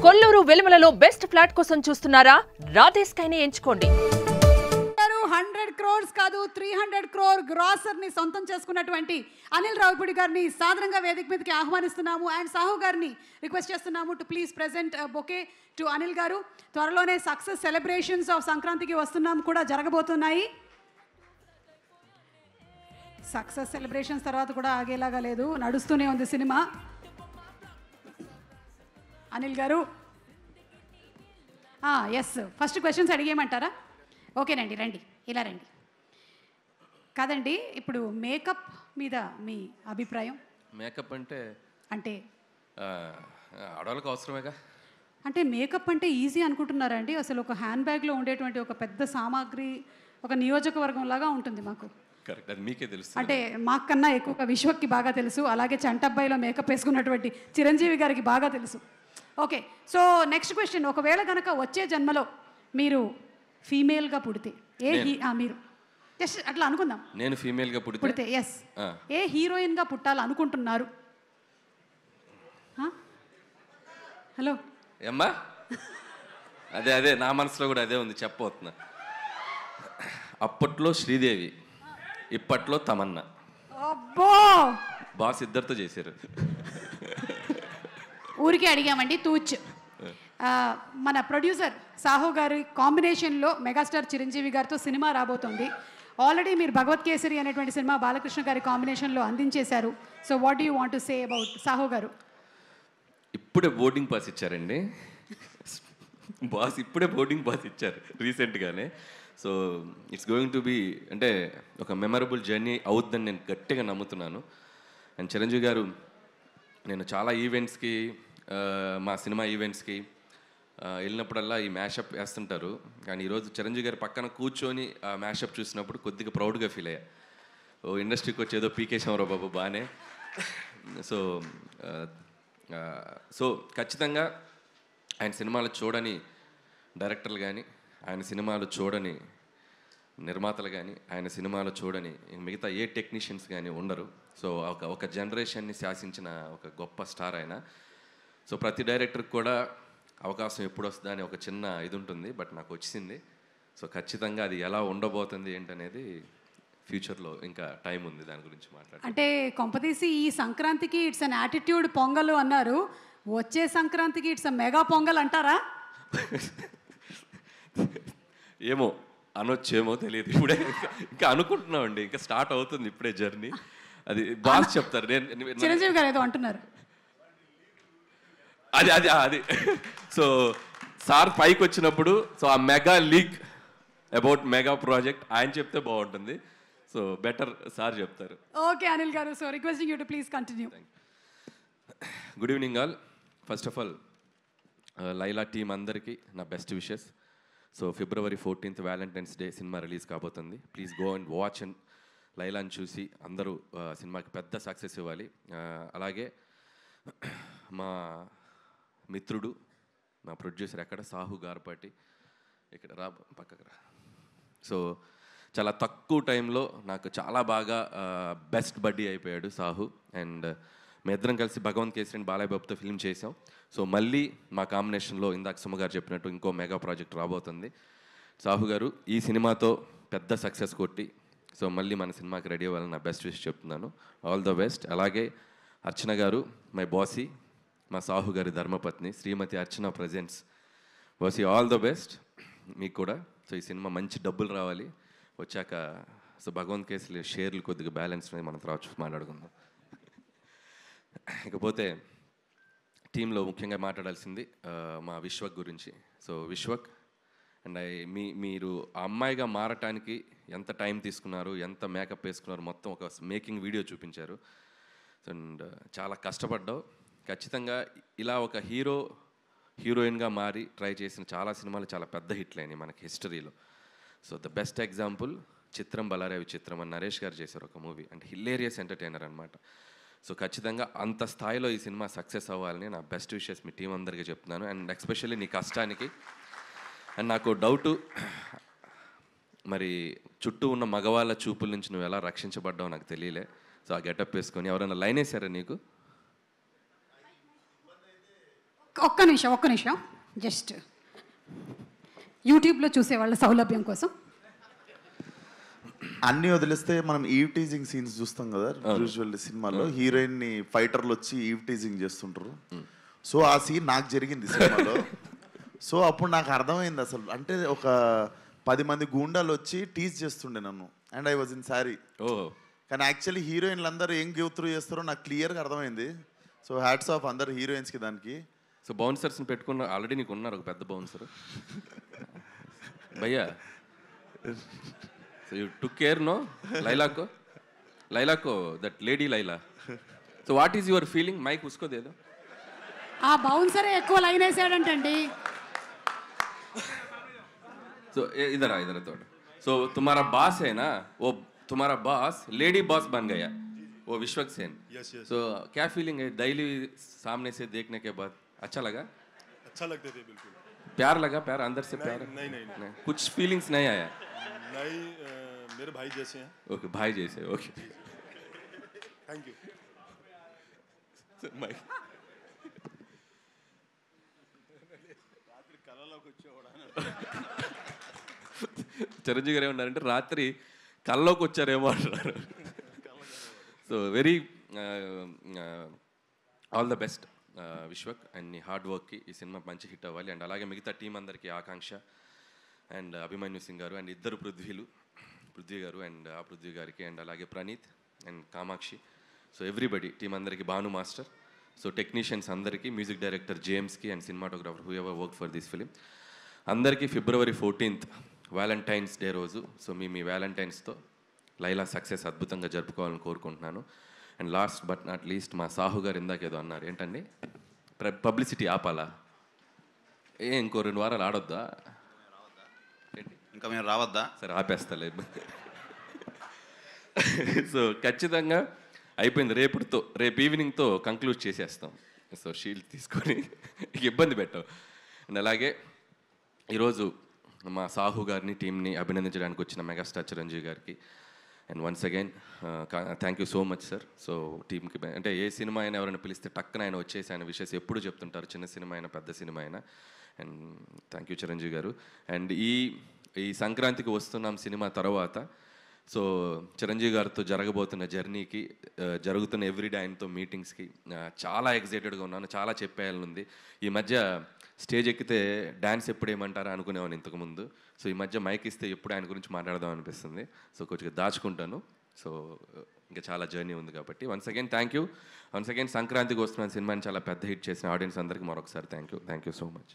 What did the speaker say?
Kolluru వెలుమలలో best flat కోసం చూస్తున్నారా? రాధే స్కైని ఎంచుకోండి. 100 crores కాదు 300 crore గ్రాసర్ ని సొంతం చేసుకున్నటువంటి అనిల్ రావిపూడి గారిని సాధారణంగా వేదిక మీదకి ఆహ్వానిస్తున్నాము. అండ్ సాహు గారిని రిక్వెస్ట్ చేస్తున్నాము to please present bouquet to Anil గారు. త్వరలోనే సక్సెస్ సెలబ్రేషన్స్ ఆఫ్ సంక్రాంతికి వస్తున్నాం కూడా జరగబోతున్నాయి. సక్సెస్ సెలబ్రేషన్స్ తర్వాత కూడా ఆగేలాగా లేదు, నడుస్తూనే ఉంది సినిమా. అనిల్ గారు ఎస్, ఫస్ట్ క్వశ్చన్స్ అడిగేయమంటారా? ఓకేనండి, రండి, ఇలా రండి. కాదండి, ఇప్పుడు మేకప్ మీద మీ అభిప్రాయం? మేకప్ అంటే అంటే ఆడవాళ్ళకి అవసరమేగా. అంటే మేకప్ అంటే ఈజీ అనుకుంటున్నారా అండి? అసలు ఒక హ్యాండ్ బ్యాగ్లో ఉండేటువంటి ఒక పెద్ద సామాగ్రి ఒక నియోజకవర్గం లాగా ఉంటుంది మాకు. కరెక్ట్, అది మీకే తెలుసు. అంటే మాకన్నా ఎక్కువగా విశ్వక్కి బాగా తెలుసు, అలాగే చంటబ్బాయిలో మేకప్ వేసుకున్నటువంటి చిరంజీవి గారికి బాగా తెలుసు. ఓకే, సో నెక్స్ట్ క్వశ్చన్, ఒకవేళ కనుక వచ్చే జన్మలో మీరు ఫీమేల్గా పుడితే మీరు జస్ట్ అట్లా అనుకుందాం, నేను ఫీమేల్గా పుడితే ఎస్, ఏ హీరోయిన్గా పుట్టాలనుకుంటున్నారు? హలో ఏమ్మా, అదే నా మనసులో కూడా అదే ఉంది, చెప్పబోతున్నా. అప్పట్లో శ్రీదేవి, ఇప్పట్లో తమన్నా. అబ్బో, బాస్ ఇద్దరితో చేశారు. ఊరికే అడిగామండి, తూచ్. మన ప్రొడ్యూసర్ సాహు గారి కాంబినేషన్లో మెగాస్టార్ చిరంజీవి గారితో సినిమా రాబోతోంది. ఆల్రెడీ మీరు భగవత్ కేసరి అనేటువంటి సినిమా బాలకృష్ణ గారి కాంబినేషన్లో అందించేశారు. So what do you want to say about Sahu గారు? ఇప్పుడే బోర్డింగ్ పాస్ ఇచ్చారండి బాస్, ఇప్పుడే బోర్డింగ్ పాస్ ఇచ్చారు రీసెంట్గానే. So it's going to be అంటే ఒక మెమరబుల్ జర్నీ అవుద్దని నేను గట్టిగా నమ్ముతున్నాను. అండ్ చిరంజీవి గారు, నేను చాలా ఈవెంట్స్కి, మా సినిమా ఈవెంట్స్కి వెళ్ళినప్పుడల్లా ఈ మ్యాషప్ వేస్తుంటారు. కానీ ఈరోజు చిరంజీవి గారి పక్కన కూర్చొని ఆ మ్యాషప్ చూసినప్పుడు కొద్దిగా ప్రౌడ్గా ఫీల్ అయ్యా. ఓ ఇండస్ట్రీకి వచ్చి ఏదో పీకేశామరా బాబు బాగానే. సో ఖచ్చితంగా ఆయన సినిమాలు చూడని డైరెక్టర్లు కానీ, ఆయన సినిమాలు చూడని నిర్మాతలు కానీ, ఆయన సినిమాలు చూడని మిగతా ఏ టెక్నీషియన్స్ కానీ ఉండరు. సో ఒక జనరేషన్ని శాసించిన ఒక గొప్ప స్టార్ ఆయన. సో ప్రతి డైరెక్టర్కి కూడా అవకాశం ఎప్పుడు వస్తుందా అని ఒక చిన్న ఇది ఉంటుంది, బట్ నాకు వచ్చింది. సో ఖచ్చితంగా అది ఎలా ఉండబోతుంది ఏంటనేది ఫ్యూచర్లో ఇంకా టైం ఉంది, దాని గురించి మాట్లాడాలి. అంటే కొంపతీసి ఈ సంక్రాంతికి ఇట్స్ అన్ యాటిట్యూడ్ పొంగల్ అన్నారు, వచ్చే సంక్రాంతికి ఇట్స్ అ మెగా పొంగల్ అంటారా? ఏమో అనొచ్చేమో తెలియదు, ఇప్పుడే ఇంకా అనుకుంటున్నామండి, ఇంకా స్టార్ట్ అవుతుంది ఇప్పుడే జర్నీ. అది బాస్ చెప్తారు. చిరంజీవి గారు ఏదో అంటున్నారు. అది సో సార్ పైకి వచ్చినప్పుడు, సో ఆ mega leak about mega project ఆయన చెప్తే బాగుంటుంది. సో బెటర్ సార్ చెప్తారు. ఓకే అనిల్ గారు, so requesting you to please continue. Good evening all. First of all Laila team అందరికీ నా best wishes. So February 14th valentine's day cinema release కాబోతుంది. Please go and watch and లైలాని చూసి అందరూ సినిమాకి పెద్ద సక్సెస్ ఇవ్వాలి. అలాగే మా మిత్రుడు, మా ప్రొడ్యూసర్ ఎక్కడ, సాహు గార్పాటి, ఇక్కడ రా పక్కకు రా. సో చాలా తక్కువ టైంలో నాకు చాలా బాగా బెస్ట్ బడ్డీ అయిపోయాడు సాహు. అండ్ మీ ఇద్దరం కలిసి భగవంత్ కేసరి అండ్ బాలయ్య బాబుతో ఫిల్మ్ చేసాం. సో మళ్ళీ మా కాంబినేషన్లో ఇందాక సుమ గారు చెప్పినట్టు ఇంకో మెగా ప్రాజెక్ట్ రాబోతుంది. సాహు గారు ఈ సినిమాతో పెద్ద సక్సెస్ కొట్టి సో మళ్ళీ మన సినిమాకి రెడీ అవ్వాలని నా బెస్ట్ విష్ చెప్తున్నాను. All the best. అలాగే అర్చన గారు, మై బాసీ, మా సాహు గారి ధర్మపత్ని Srimati Archana presents. Bossy, all the best మీకు కూడా. సో ఈ సినిమా మంచి డబ్బులు రావాలి వచ్చాక. సో భగవంత్ కేసులు షేర్లు కొద్దిగా బ్యాలెన్స్ మనం తర్వాత మాట్లాడుకుందాం. ఇకపోతే టీంలో ముఖ్యంగా మాట్లాడాల్సింది మా విశ్వక్ గురించి. సో విశ్వక్ అండ్ మీరు ఆ అమ్మాయిగా మారటానికి ఎంత టైం తీసుకున్నారు, ఎంత మేకప్ వేసుకున్నారు, మొత్తం ఒక మేకింగ్ వీడియో చూపించారు. అండ్ చాలా కష్టపడ్డావు. ఖచ్చితంగా ఇలా ఒక హీరోయిన్గా మారి ట్రై చేసిన చాలా సినిమాలు చాలా పెద్ద హిట్లు అయినాయి మనకి హిస్టరీలో. సో ద బెస్ట్ ఎగ్జాంపుల్ చిత్రం బలారే విచిత్రం అని నరేష్ గారు చేశారు ఒక మూవీ. అంటే హిలేరియస్ ఎంటర్టైనర్ అనమాట. సో ఖచ్చితంగా అంత స్థాయిలో ఈ సినిమా సక్సెస్ అవ్వాలని నా బెస్ట్ విషెస్ మీ టీం అందరికీ చెప్తున్నాను. అండ్ ఎస్పెషల్లీ నీ కష్టానికి. అండ్ నాకు డౌటు, మరి చుట్టూ ఉన్న మగవాళ్ళ చూపుల నుంచి నువ్వు ఎలా రక్షించబడ్డావు నాకు తెలియలే. సో ఆ గెటప్ వేసుకొని ఎవరైనా లైన్ వేసారా నీకు? ఒక్క నిమిషం జస్ట్ యూట్యూబ్లో చూసే వాళ్ళ సౌలభ్యం కోసం. అన్నీ వదిలేస్తే మనం ఈవ్ టీజింగ్ సీన్స్ చూస్తాం కదా యూజువల్లీ సినిమాలో, హీరోయిన్ ని ఫైటర్లు వచ్చి ఈవ్ టీజింగ్ చేస్తుంటారు. సో ఆ సీన్ నాకు జరిగింది సినిమాలో. సో అప్పుడు నాకు అర్థమైంది అసలు, అంటే ఒక 10 మంది గూండాలు వచ్చి టీజ్ చేస్తుండే నన్ను, and I was in sorry. కానీ యాక్చువల్లీ హీరోయిన్లు అందరూ ఏం గివ్ త్రూ చేస్తారో నాకు క్లియర్గా అర్థమైంది. సో హ్యాట్స్ ఆఫ్ అందరు హీరోయిన్స్కి దానికి. సో బౌన్సర్స్ని పెట్టుకున్న ఆల్రెడీ నీకు ఉన్నారు ఒక పెద్ద బౌన్సర్ భయ్యా. So you took care no లైలాకో that lady Laila. So what is your feeling? Mike ఉసుకోదేదో. ఆ బౌన్సరే ఎక్కువ లైన్ వేసాడంటండి. సో ఇधर थोड़ा. సో तुम्हारा बॉस है ना, वो तुम्हारा बॉस लेडी बॉस बन गया, वो विश्वक सेन. so क्या फीलिंग है डेली सामने से देखने के बाद? अच्छा लगा? अच्छा लगते थे बिल्कुल. प्यार लगा? प्यार अंदर से प्यार? नहीं. कुछ फीलिंग्स नहीं आया? नहीं, मेरे भाई जैसे हैं. ओके, भाई जैसे. Okay, thank you. Mic Chiranjeevi garu ఏమన్నారంటే రాత్రి కల్లోకి వచ్చారేమో అంటున్నారు. So very all the best Vishwak, and నీ హార్డ్ వర్క్కి ఈ సినిమా మంచి హిట్ అవ్వాలి. అండ్ అలాగే మిగతా టీం అందరికీ ఆకాంక్ష అండ్ అభిమన్యు సింగ్ గారు అండ్ ఇద్దరు పృథ్వీ గారు అండ్ ఆ పృథ్వీ గారికి, అండ్ అలాగే Praneeth and Kamakshi. So everybody team అందరికీ, భాను మాస్టర్, సో టెక్నీషియన్స్ అందరికీ, మ్యూజిక్ డైరెక్టర్ జేమ్స్కి and cinematographer who ever work for this film అందరికీ February 14th వ్యాలంటైన్స్ డే రోజు. సో మీ వ్యాలంటైన్స్తో లైలా సక్సెస్ అద్భుతంగా జరుపుకోవాలని కోరుకుంటున్నాను. And last but not least మా సాహు గారు ఇందాకేదో అన్నారు, ఏంటండి పబ్లిసిటీ ఆపాలా? ఇంకో 2 వారాలు ఆడొద్దా? ఇంకా మేము రావద్దా? సరే ఆపేస్తలే. సో ఖచ్చితంగా అయిపోయింది. రేపు ఈవినింగ్తో కంక్లూడ్ చేసేస్తాం. సో షీల్డ్ తీసుకొని ఇబ్బంది పెట్టాం. అండ్ అలాగే ఈరోజు మా సాహు గారిని, టీంని అభినందించడానికి వచ్చిన మెగాస్టార్ చిరంజీవి గారికి and once again thank you so much sir. So టీంకి అంటే ఏ సినిమా అయినా ఎవరైనా పిలిస్తే టక్కన ఆయన వచ్చేసి ఆయన విషయస్ ఎప్పుడు చెప్తుంటారు, చిన్న సినిమా అయినా పెద్ద సినిమా అయినా. అండ్ థ్యాంక్ యూ చిరంజీవి గారు. అండ్ ఈ సంక్రాంతికి వస్తున్నాం సినిమా తర్వాత సో చిరంజీవి గారితో జరగబోతున్న జర్నీకి, జరుగుతున్న ఎవ్రీడే ఆయనతో మీటింగ్స్కి చాలా ఎక్సైటెడ్గా ఉన్నాను. చాలా చెప్పేయాలనుంది. ఈ మధ్య స్టేజ్ ఎక్కితే డ్యాన్స్ ఎప్పుడు ఏమంటారా అనుకునేవాను ఇంతకుముందు. సో ఈ మధ్య మైక్ ఇస్తే ఎప్పుడు ఆయన గురించి మాట్లాడదాం అనిపిస్తుంది. సో కొంచెం దాచుకుంటాను. సో ఇంకా చాలా జర్నీ ఉంది కాబట్టి once again thank you. Once again సంక్రాంతికి వస్తున్న సినిమాని చాలా పెద్ద హిట్ చేసిన ఆడియన్స్ అందరికీ మరొకసారి థ్యాంక్ యూ సో మచ్.